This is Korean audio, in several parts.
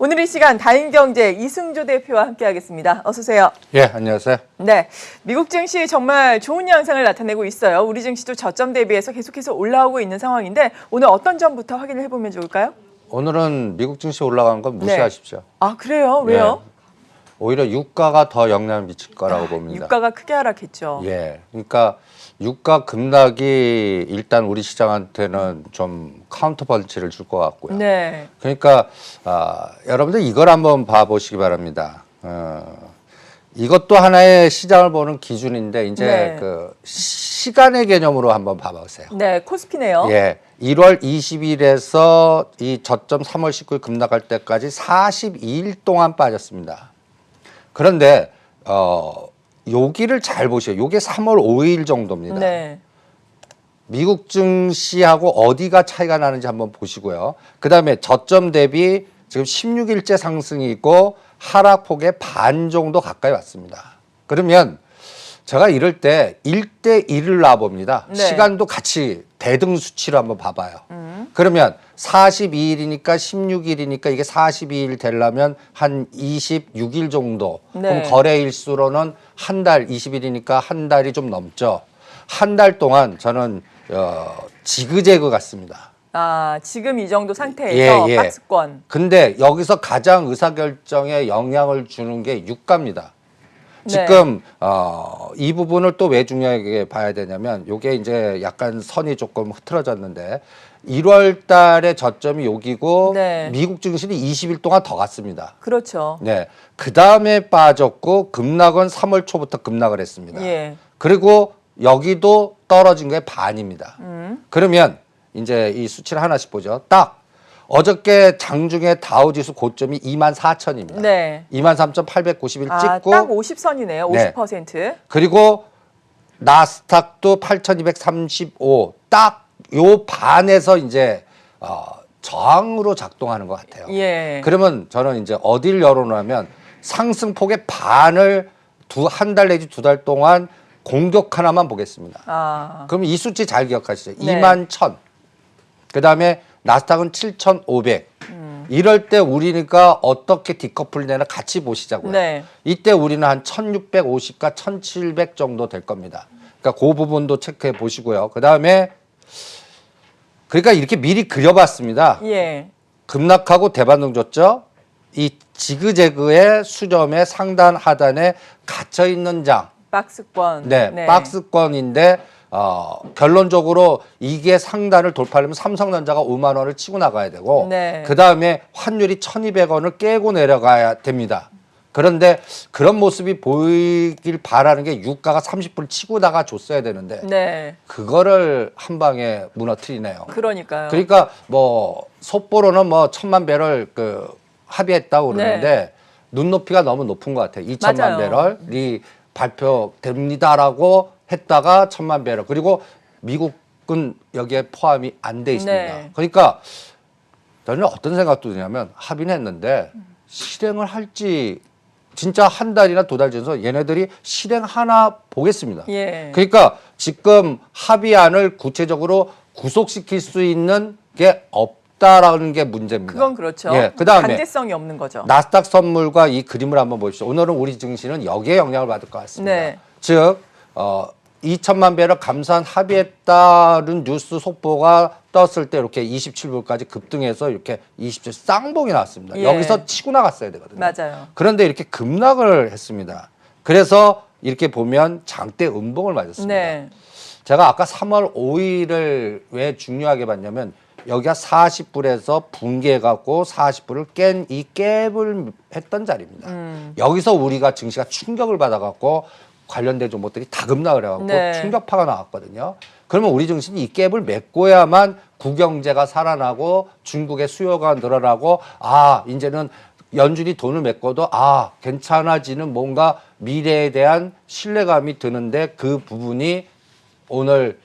오늘 이 시간 다인경제 이승조 대표와 함께하겠습니다. 어서 오세요. 예, 안녕하세요. 네, 미국 증시 정말 좋은 양상을 나타내고 있어요. 우리 증시도 저점 대비해서 계속해서 올라오고 있는 상황인데 오늘 어떤 점부터 확인을 해보면 좋을까요? 오늘은 미국 증시 올라가는 건 무시하십시오. 아, 그래요? 왜요? 예, 오히려 유가가 더 영향을 미칠 거라고 봅니다. 유가가 크게 하락했죠. 예, 그러니까 유가 급락이 일단 우리 시장한테는 좀 카운터 펀치를 줄 것 같고요. 네. 그러니까 여러분들 이걸 한번 봐보시기 바랍니다. 이것도 하나의 시장을 보는 기준인데 이제 네. 그 시간의 개념으로 한번 봐보세요. 네, 코스피네요. 예, 1월 20일에서 이 저점 3월 19일 급락할 때까지 42일 동안 빠졌습니다. 그런데 여기를 잘 보세요. 요게 3월 5일 정도입니다. 네. 미국 증시하고 어디가 차이가 나는지 한번 보시고요. 그다음에 저점 대비 지금 16일째 상승이 있고 하락폭의 반 정도 가까이 왔습니다. 그러면 제가 이럴 때 1대1을 놔봅니다. 네. 시간도 같이 대등 수치로 한번 봐봐요. 그러면 42일이니까 16일이니까 이게 42일 되려면 한 26일 정도. 네. 그럼 거래일수로는 한 달, 20일이니까 한 달이 좀 넘죠. 한 달 동안 저는 지그재그 같습니다. 아, 지금 이 정도 상태에서 박스권. 근데 여기서 가장 의사결정에 영향을 주는 게 유가입니다. 네. 지금 이 부분을 또 왜 중요하게 봐야 되냐면 요게 이제 약간 선이 조금 흐트러졌는데 1월 달에 저점이 여기고 네. 미국 증시는 20일 동안 더 갔습니다. 그렇죠. 네. 그다음에 빠졌고 급락은 3월 초부터 급락을 했습니다. 예. 그리고 여기도 떨어진 게 반입니다. 그러면 이제 이 수치를 하나씩 보죠. 딱 어저께 장중에 다우지수 고점이 24,000입니다. 네. 23,891 아, 찍고 딱 50선이네요. 네. 50%. 그리고 나스닥도 8,235 딱 요 반에서 이제 저항으로 작동하는 것 같아요. 예. 그러면 저는 이제 어딜 열어놓으면 상승폭의 반을 한 달 내지 두 달 동안 공격 하나만 보겠습니다. 아. 그럼 이 수치 잘 기억하시죠? 네. 21,000. 그다음에 나스닥은 7,500. 이럴 때 우리니까 어떻게 디커플 되나 같이 보시자고요. 네. 이때 우리는 한 1,650과 1,700 정도 될 겁니다. 그러니까 그 부분도 체크해 보시고요. 그다음에 그러니까 이렇게 미리 그려봤습니다. 예. 급락하고 대반등 줬죠. 이 지그재그의 수점의 상단 하단에 갇혀 있는 장. 박스권. 네, 박스권인데 결론적으로 이게 상단을 돌파하려면 삼성전자가 5만 원을 치고 나가야 되고 네. 그다음에 환율이 1,200원을 깨고 내려가야 됩니다. 그런데 그런 모습이 보이길 바라는 게 유가가 30불 치고 나가 줬어야 되는데 네. 그거를 한 방에 무너뜨리네요. 그러니까요. 그러니까 뭐 속보로는 뭐 1,000만 배럴 그 합의했다고 그러는데 네. 눈높이가 너무 높은 것 같아요. 2,000만 맞아요. 배럴이 발표됩니다라고 했다가 1,000만 배럴. 그리고 미국은 여기에 포함이 안 돼 있습니다. 네. 그러니까 저는 어떤 생각도 드냐면 합의는 했는데 실행을 할지 진짜 한 달이나 두 달 전에서 얘네들이 실행하나 보겠습니다. 예. 그러니까 지금 합의안을 구체적으로 구속시킬 수 있는 게 없다라는 게 문제입니다. 그건 그렇죠. 예, 그다음에 강제성이 없는 거죠. 나스닥 선물과 이 그림을 한번 보십시오. 오늘은 우리 증시는 여기에 영향을 받을 것 같습니다. 네. 즉 2천만 배럴 감산 합의했다는 뉴스 속보가 떴을 때 이렇게 27불까지 급등해서 이렇게 27 쌍봉이 나왔습니다. 예. 여기서 치고 나갔어야 되거든요. 맞아요. 그런데 이렇게 급락을 했습니다. 그래서 이렇게 보면 장대 음봉을 맞았습니다. 네. 제가 아까 3월 5일을 왜 중요하게 봤냐면 여기가 40불에서 붕괴해갖고 40불을 깬 이 갭을 했던 자리입니다. 여기서 우리가 증시가 충격을 받아갖고 관련된 종목들이 다 급락을 해갖고 네. 충격파가 나왔거든요. 그러면 우리 증시는 이 갭을 메꿔야만 구경제가 살아나고 중국의 수요가 늘어나고 이제는 연준이 돈을 메꿔도 괜찮아지는 뭔가 미래에 대한 신뢰감이 드는데 그 부분이 오늘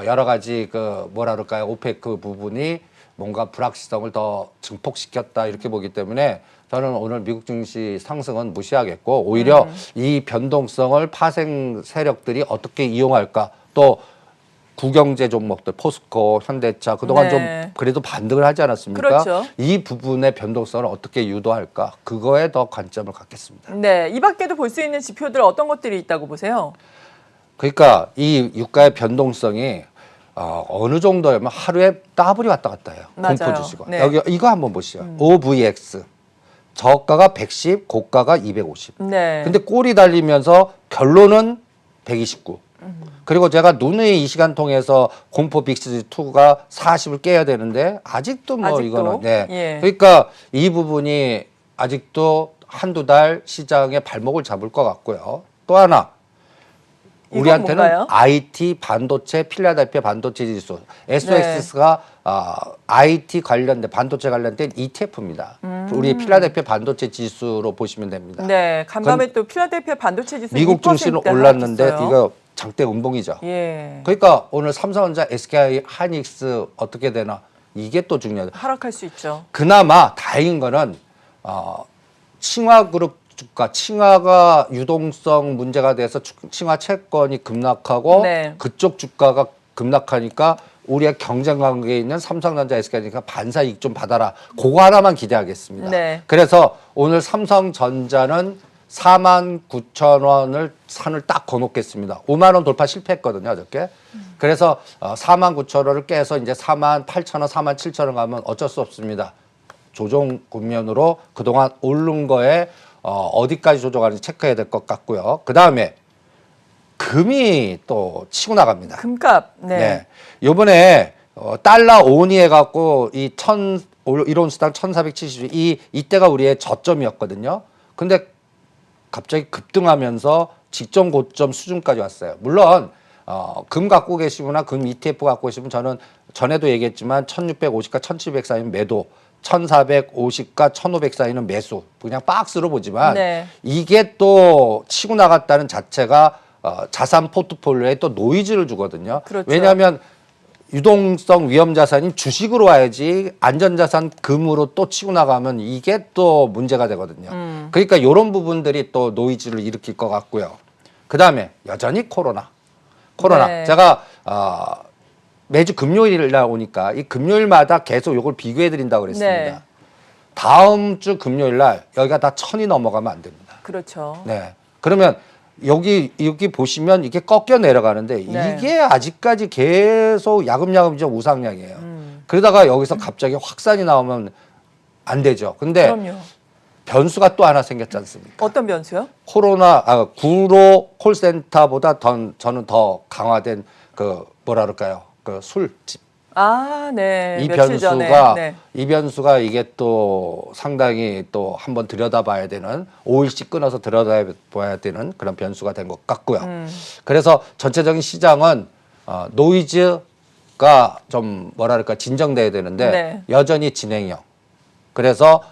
여러 가지 그 뭐라 그럴까요? 오페크 부분이 뭔가 불확실성을 더 증폭시켰다 이렇게 보기 때문에 저는 오늘 미국 증시 상승은 무시하겠고 오히려 이 변동성을 파생 세력들이 어떻게 이용할까 또 구경제 종목들 포스코, 현대차 그동안 네. 좀 그래도 반등을 하지 않았습니까? 그렇죠. 이 부분의 변동성을 어떻게 유도할까? 그거에 더 관점을 갖겠습니다. 네, 이 밖에도 볼 수 있는 지표들 어떤 것들이 있다고 보세요? 그러니까 이 유가의 변동성이 어느 정도냐면 하루에 더블이 왔다 갔다 해요. 맞아요. 공포 지수가. 네. 여기 이거 한번 보시죠. OVX 저가가 110, 고가가 250. 네. 근데 꼴이 달리면서 결론은 129. 그리고 제가 누누이 이 시간 통해서 공포 빅스2가 40을 깨야 되는데 아직도 뭐 아직도? 이거는 네. 예. 그러니까 이 부분이 아직도 한두 달 시장의 발목을 잡을 것 같고요. 또 하나 이건 우리한테는 뭔가요? IT 반도체 필라델피아 반도체 지수 SOX가 IT 관련된 반도체 관련된 ETF입니다. 우리 필라델피아 반도체 지수로 보시면 됩니다. 네, 간밤에 또 필라델피아 반도체 지수 미국 증시는 2% 올랐는데 하락했어요. 이거 장대 음봉이죠. 예. 그러니까 오늘 삼성전자, SK 하이닉스 어떻게 되나 이게 또 중요하다. 하락할 수 있죠. 그나마 다행인 거는 칭화그룹 주가, 칭화가 유동성 문제가 돼서 칭화 채권이 급락하고 네. 그쪽 주가가 급락하니까 우리의 경쟁 관계에 있는 삼성전자, SK니까 반사 이익 좀 받아라. 그거 하나만 기대하겠습니다. 네. 그래서 오늘 삼성전자는 49,000원을 산을 딱 거놓겠습니다. 5만 원 돌파 실패했거든요, 어저께. 그래서 49,000원을 깨서 이제 48,000원, 47,000원 가면 어쩔 수 없습니다. 조정 국면으로 그동안 오른 거에 어디까지 조정하는지 체크해야 될 것 같고요. 그 다음에 금이 또 치고 나갑니다. 금값. 네. 네. 요번에 달러 온이 해갖고 이 1온스당 1470 이때가 우리의 저점이었거든요. 근데 갑자기 급등하면서 직전 고점 수준까지 왔어요. 물론 금 갖고 계시거나 금 ETF 갖고 계시면 저는 전에도 얘기했지만 1650과 1700 사이는 매도, 1450과 1500 사이는 매수. 그냥 박스로 보지만 네. 이게 또 치고 나갔다는 자체가 자산 포트폴리오에 또 노이즈를 주거든요. 그렇죠. 왜냐하면 유동성 위험 자산이 주식으로 와야지 안전자산 금으로 또 치고 나가면 이게 또 문제가 되거든요. 그러니까 이런 부분들이 또 노이즈를 일으킬 것 같고요. 그 다음에 여전히 코로나. 네. 제가 매주 금요일 날 오니까 이 금요일마다 계속 이걸 비교해 드린다고 그랬습니다. 네. 다음 주 금요일 날 여기가 다 1000이 넘어가면 안 됩니다. 그렇죠. 네. 그러면 여기 보시면 이게 꺾여 내려가는데 네. 이게 아직까지 계속 야금야금 좀 우상향이에요. 그러다가 여기서 갑자기 확산이 나오면 안 되죠. 근데 그럼요. 변수가 또 하나 생겼지 않습니까? 어떤 변수요? 구로 콜센터보다 저는 더 강화된 그 뭐라 그럴까요? 그 술집. 아, 네. 이 며칠 전에. 변수가 네. 이 변수가 이게 또 상당히 또 한번 들여다봐야 되는 5일씩 끊어서 들여다봐야 되는 그런 변수가 된 것 같고요. 그래서 전체적인 시장은 노이즈가 좀 뭐랄까 진정돼야 되는데 네. 여전히 진행형. 그래서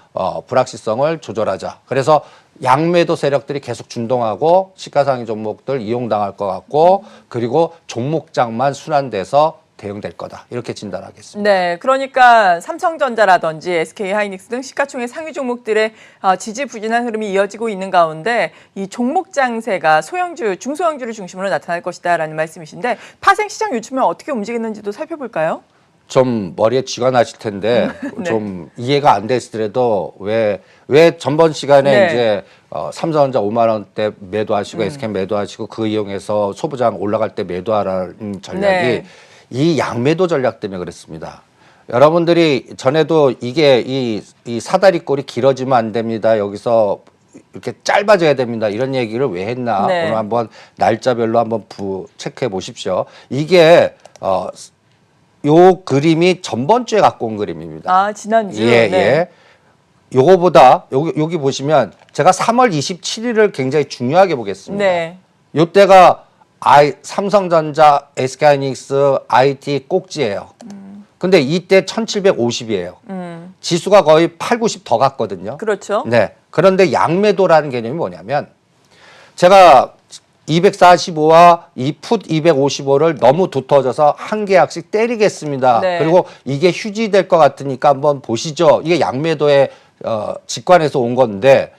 불확실성을 조절하자. 그래서 양매도 세력들이 계속 준동하고 시가상위 종목들 이용당할 것 같고 그리고 종목장만 순환돼서 대응될 거다. 이렇게 진단하겠습니다. 네, 그러니까 삼성전자라든지 SK 하이닉스 등 시가총액 상위 종목들의 지지부진한 흐름이 이어지고 있는 가운데 이 종목 장세가 소형주, 중소형주를 중심으로 나타날 것이다라는 말씀이신데 파생 시장 유추면 어떻게 움직이는지도 살펴볼까요? 좀 머리에 쥐가 나실 텐데 네. 좀 이해가 안 되시더라도 왜 전번 시간에 네. 이제 삼성전자 5만 원대 매도하시고 SK 매도하시고 그 이용해서 소부장 올라갈 때 매도하라는 전략이 네. 이 양매도 전략 때문에 그렇습니다. 여러분들이 전에도 이게 이 사다리꼴이 길어지면 안 됩니다. 여기서 이렇게 짧아져야 됩니다. 이런 얘기를 왜 했나? 네. 오늘 한번 날짜별로 한번 체크해 보십시오. 이게 요 그림이 전번 주에 갖고 온 그림입니다. 아, 지난주. 예, 네. 예. 요거보다 여기 보시면 제가 3월 27일을 굉장히 중요하게 보겠습니다. 네. 요때가 삼성전자, SK하이닉스, IT 꼭지예요. 근데 이때 1750이에요. 지수가 거의 8, 90 더 갔거든요. 그렇죠. 네. 그런데 양매도라는 개념이 뭐냐면 제가 245와 이 풋 255를 너무 두터워져서 한 계약씩 때리겠습니다. 네. 그리고 이게 휴지될 것 같으니까 한번 보시죠. 이게 양매도의 직관에서 온 건데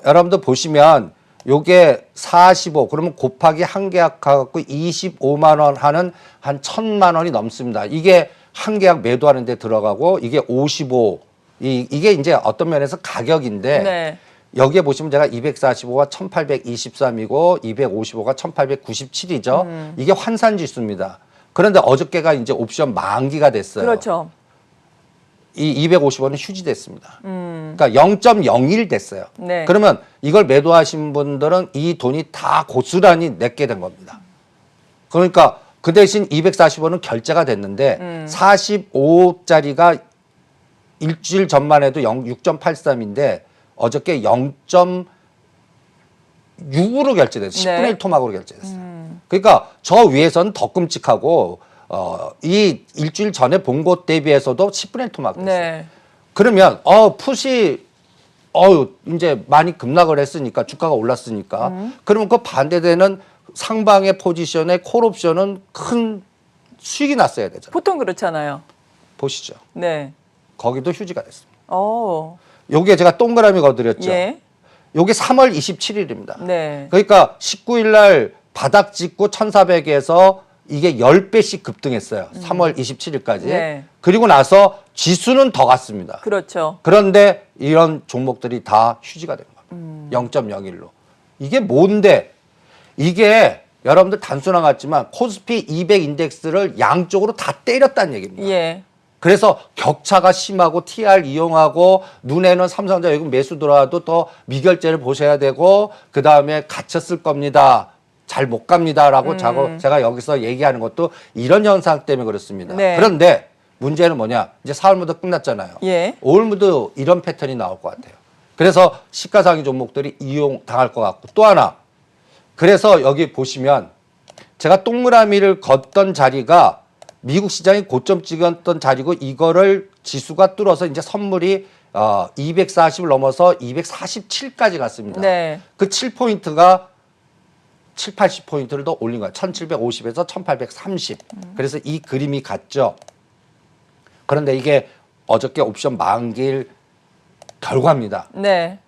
여러분들 보시면 요게 45 그러면 곱하기 한 계약 갖고 25만 원 하는 한 1,000만 원이 넘습니다. 이게 한 계약 매도하는 데 들어가고 이게 55 이게 이제 어떤 면에서 가격인데 네. 여기에 보시면 제가 245가 1823이고 255가 1897이죠. 이게 환산 지수입니다. 그런데 어저께가 이제 옵션 만기가 됐어요. 그렇죠. 이 250원은 휴지됐습니다. 그러니까 0.01 됐어요. 네. 그러면 이걸 매도하신 분들은 이 돈이 다 고스란히 내게 된 겁니다. 그러니까 그 대신 240원은 결제가 됐는데 45짜리가 일주일 전만 해도 6.83인데 어저께 0.6으로 결제됐어요. 10분의 1 토막으로 결제됐어요. 그러니까 저 위에서는 더 끔찍하고 이 일주일 전에 본 것 대비해서도 10분의 1 토막 됐어요. 네. 그러면 풋이 이제 많이 급락을 했으니까 주가가 올랐으니까 그러면 그 반대되는 상방의 포지션의 콜옵션은 큰 수익이 났어야 되잖아요. 보통 그렇잖아요. 보시죠. 네. 거기도 휴지가 됐습니다. 오. 요게 제가 동그라미 거드렸죠. 예. 요게 3월 27일입니다. 네. 그러니까 19일 날 바닥 찍고 1,400에서 이게 10배씩 급등했어요. 3월 27일까지. 네. 그리고 나서 지수는 더 갔습니다. 그렇죠. 그런데 이런 종목들이 다 휴지가 된 겁니다. 0.01로. 이게 뭔데? 이게 여러분들 단순한 것 같지만 코스피 200 인덱스를 양쪽으로 다 때렸다는 얘기입니다. 예. 그래서 격차가 심하고 TR 이용하고 눈에는 삼성전자 여기 매수 들어와도 또 미결제를 보셔야 되고 그다음에 갇혔을 겁니다. 잘 못 갑니다라고 제가 여기서 얘기하는 것도 이런 현상 때문에 그렇습니다. 네. 그런데 문제는 뭐냐? 이제 4월무도 끝났잖아요. 예. 5월무도 이런 패턴이 나올 것 같아요. 그래서 시가상위 종목들이 이용당할 것 같고 또 하나. 그래서 여기 보시면 제가 동그라미를 걷던 자리가 미국 시장이 고점 찍었던 자리고 이거를 지수가 뚫어서 이제 선물이 240을 넘어서 247까지 갔습니다. 네. 그 7포인트가 7, 80포인트를 더 올린 거예요. 1750에서 1830. 그래서 이 그림이 같죠. 그런데 이게 어저께 옵션 만기일 결과입니다. 네.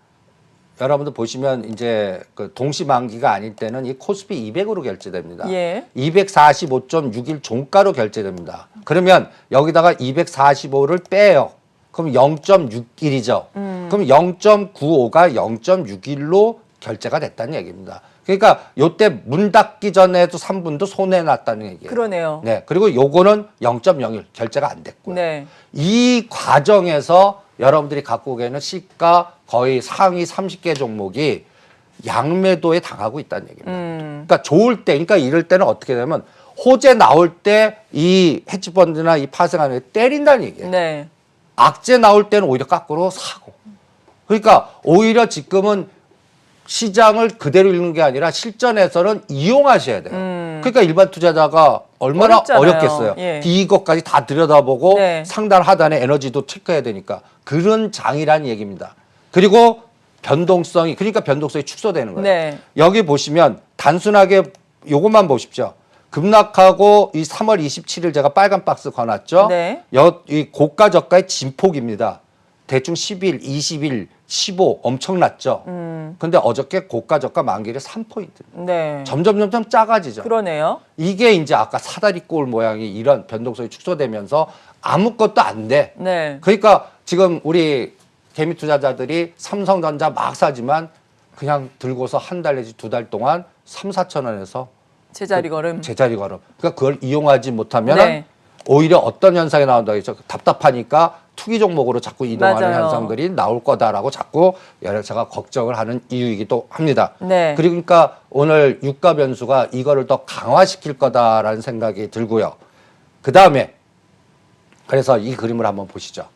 여러분들 보시면 이제 그 동시 만기가 아닐 때는 이 코스피 200으로 결제됩니다. 예. 245.61 종가로 결제됩니다. 그러면 여기다가 245를 빼요. 그럼 0.61이죠. 그럼 0.95가 0.61로 결제가 됐다는 얘기입니다. 그러니까 요때 문 닫기 전에도 3분도 손해 났다는 얘기예요. 그러네요. 네. 그리고 요거는 0.01 결제가 안 됐고요. 네. 이 과정에서 여러분들이 갖고 계는 시가 거의 상위 30개 종목이 양매도에 당하고 있다는 얘기입니다. 그러니까 좋을 때, 그러니까 이럴 때는 어떻게 되면 호재 나올 때 이 헤지펀드나 이 파생하는 게 때린다는 얘기예요. 네. 악재 나올 때는 오히려 거꾸로 사고. 그러니까 오히려 지금은 시장을 그대로 읽는 게 아니라 실전에서는 이용하셔야 돼요. 그러니까 일반 투자자가 얼마나 어렵잖아요. 어렵겠어요. 예. 이것까지 다 들여다보고 네. 상단 하단의 에너지도 체크해야 되니까 그런 장이라는 얘기입니다. 그리고 변동성이 그러니까 변동성이 축소되는 거예요. 네. 여기 보시면 단순하게 요것만 보십시오. 급락하고 이 3월 27일 제가 빨간 박스 거놨죠. 네. 이 고가 저가의 진폭입니다. 대충 10일, 20일, 15 엄청났죠. 근데 어저께 고가 저가 만기일에 3포인트. 네. 점점 작아지죠. 그러네요. 이게 이게 이제 아까 사다리 꼴 모양이 이런 변동성이 축소되면서 아무것도 안 돼. 네. 그러니까 지금 우리 개미 투자자들이 삼성전자 막 사지만 그냥 들고서 한 달 내지 두 달 동안 3, 4천 원에서 제자리 걸음. 제자리 걸음. 그러니까 그걸 이용하지 못하면 네. 오히려 어떤 현상이 나온다 했죠. 답답하니까 투기 종목으로 자꾸 이동하는 맞아요. 현상들이 나올 거다라고 자꾸 제가 걱정을 하는 이유이기도 합니다. 네. 그러니까 오늘 유가 변수가 이거를 더 강화시킬 거다라는 생각이 들고요. 그다음에 그래서 이 그림을 한번 보시죠.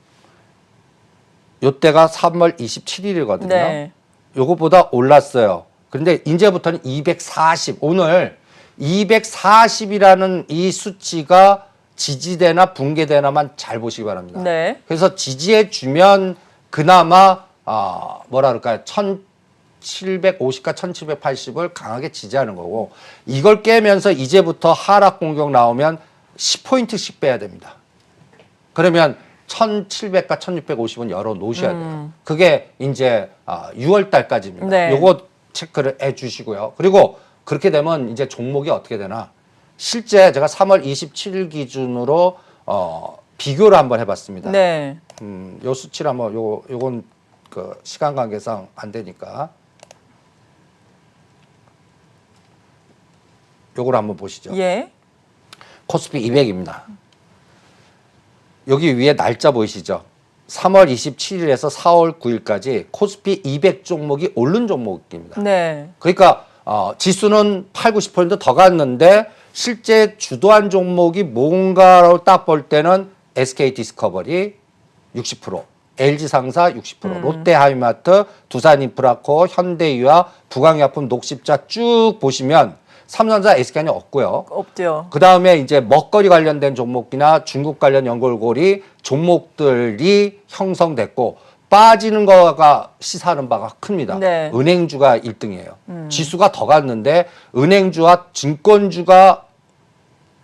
요때가 3월 27일이거든요. 네. 요것보다 올랐어요. 그런데 이제부터는 240 오늘 240이라는 이 수치가 지지대나 붕괴대나만 잘 보시기 바랍니다. 네. 그래서 지지해 주면 그나마 뭐라 그럴까요? 1750과 1780을 강하게 지지하는 거고 이걸 깨면서 이제부터 하락 공격 나오면 10포인트씩 빼야 됩니다. 그러면 1700과 1650은 열어 놓으셔야 돼요. 그게 이제 6월 달까지입니다. 네. 요거 체크를 해 주시고요. 그리고 그렇게 되면 이제 종목이 어떻게 되나? 실제 제가 3월 27일 기준으로 비교를 한번 해봤습니다. 네. 요 수치를 한번 요건 그 시간 관계상 안 되니까 요걸 한번 보시죠. 예. 코스피 200입니다. 여기 위에 날짜 보이시죠? 3월 27일에서 4월 9일까지 코스피 200 종목이 오른 종목입니다. 네. 그러니까 지수는 8, 90%더 갔는데 실제 주도한 종목이 뭔가로 딱 볼 때는 SK 디스커버리 60%, LG 상사 60%, 롯데 하이마트, 두산 인프라코, 현대유아, 부강약품, 녹십자 쭉 보시면 삼성전자, SK는 없고요. 없죠. 그 다음에 이제 먹거리 관련된 종목이나 중국 관련 연골고리 종목들이 형성됐고 빠지는 거가 시사하는 바가 큽니다. 네. 은행주가 1등이에요. 지수가 더 갔는데 은행주와 증권주가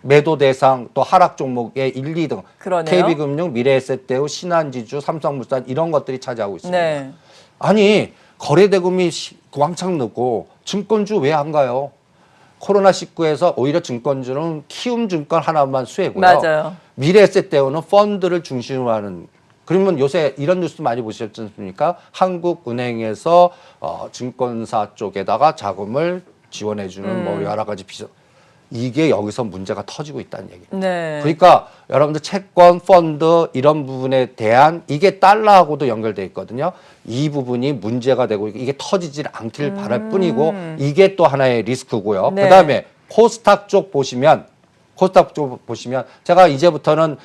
매도 대상 또 하락 종목의 1, 2등. 그러네요. KB금융, 미래에셋대우, 신한지주, 삼성물산 이런 것들이 차지하고 있습니다. 네. 아니 거래대금이 왕창 넣고 증권주 왜 안 가요? 코로나19에서 오히려 증권주는 키움증권 하나만 수혜고요. 맞아요. 미래에셋대우는 펀드를 중심으로 하는. 그러면 요새 이런 뉴스 많이 보셨지 않습니까? 한국은행에서 증권사 쪽에다가 자금을 지원해주는 뭐 여러 가지 비서. 이게 여기서 문제가 터지고 있다는 얘기예요. 네. 그러니까 여러분들 채권, 펀드 이런 부분에 대한 이게 달러하고도 연결돼 있거든요. 이 부분이 문제가 되고 이게 터지질 않길 바랄 뿐이고 이게 또 하나의 리스크고요. 네. 그다음에 코스닥 쪽 보시면 제가 이제부터는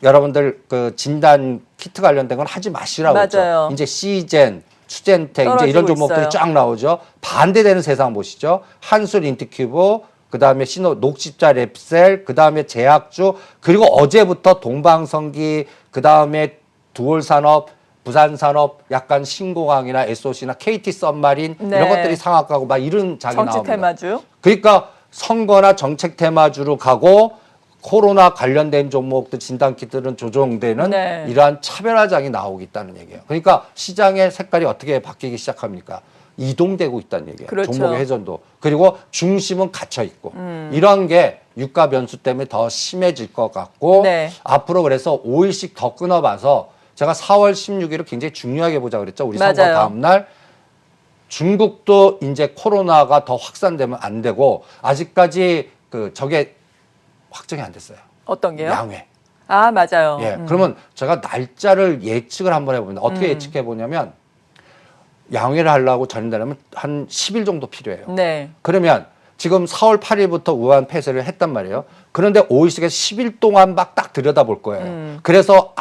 여러분들 그 진단 키트 관련된 건 하지 마시라고 맞아요. 했죠. 이제 시젠, 추젠텍 이제 이런 떨어지고 종목들이 있어요. 쫙 나오죠. 반대되는 세상 보시죠. 한술 인티큐브 그다음에 녹십자 랩셀, 그다음에 제약주, 그리고 어제부터 동방성기, 그다음에 두올산업, 부산산업, 약간 신공항이나 SOC나 KT 썸마린 네. 이런 것들이 상악가고 막 이런 장이 정치 나옵니다. 테마주. 그러니까 선거나 정책 테마주로 가고 코로나 관련된 종목들 진단키트는 조정되는 네. 이러한 차별화장이 나오고 있다는 얘기예요. 그러니까 시장의 색깔이 어떻게 바뀌기 시작합니까? 이동되고 있다는 얘기예요. 그렇죠. 종목의 회전도. 그리고 중심은 갇혀 있고. 이런 게 유가 변수 때문에 더 심해질 것 같고 네. 앞으로 그래서 5일씩 더 끊어봐서 제가 4월 16일을 굉장히 중요하게 보자 그랬죠. 우리 선거 맞아요. 다음 날. 중국도 이제 코로나가 더 확산되면 안 되고 아직까지 저게 확정이 안 됐어요. 어떤 게요? 양회. 아, 맞아요. 예. 그러면 제가 날짜를 예측을 한번 해봅니다. 어떻게 예측해 보냐면 양회를 하려고 전인다면 한 10일 정도 필요해요. 네. 그러면 지금 4월 8일부터 우한 폐쇄를 했단 말이에요. 그런데 5일씩에 10일 동안 막 딱 들여다볼 거예요. 그래서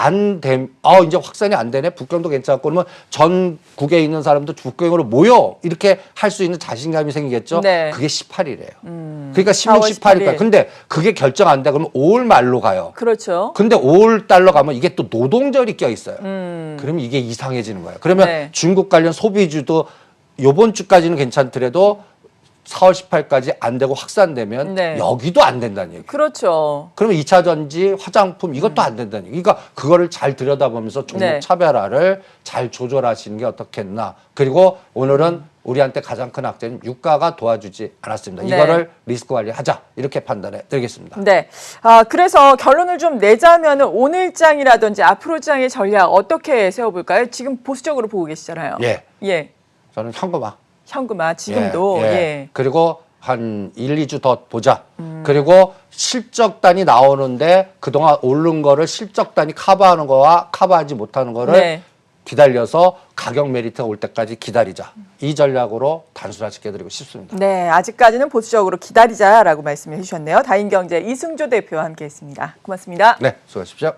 이제 확산이 안 되네. 북경도 괜찮고 그러면 전국에 있는 사람들 북경으로 모여 이렇게 할 수 있는 자신감이 생기겠죠. 네. 그게 18일이에요. 그러니까 16, 4월 18일까지. 근데 그게 결정 안 돼. 그러면 5월 말로 가요. 그렇죠. 근데 5월 달러 가면 이게 또 노동절이 껴 있어요. 그러면 이게 이상해지는 거예요. 그러면 네. 중국 관련 소비주도 요번 주까지는 괜찮더라도 4월 18일까지 안 되고 확산되면 네. 여기도 안 된다는 얘기예요. 그렇죠. 그러면 2차 전지, 화장품 이것도 안 된다는 얘기. 그러니까 그거를 잘 들여다보면서 종목 네. 차별화를 잘 조절하시는 게 어떻겠나. 그리고 오늘은 우리한테 가장 큰 악재는 유가가 도와주지 않았습니다. 네. 이거를 리스크 관리하자 이렇게 판단해 드리겠습니다. 네. 그래서 결론을 좀 내자면 오늘 장이라든지 앞으로 장의 전략 어떻게 세워볼까요? 지금 보수적으로 보고 계시잖아요. 예, 예. 저는 현금화. 현금화 지금도. 예. 그리고 한 1, 2주 더 보자. 그리고 실적단이 나오는데 그동안 오른 거를 실적단이 커버하는 거와 커버하지 못하는 거를 네. 기다려서 가격 메리트가 올 때까지 기다리자. 이 전략으로 단순화시켜드리고 싶습니다. 네, 아직까지는 보수적으로 기다리자라고 말씀해 주셨네요. 다인경제 이승조 대표와 함께했습니다. 고맙습니다. 네, 수고하십시오.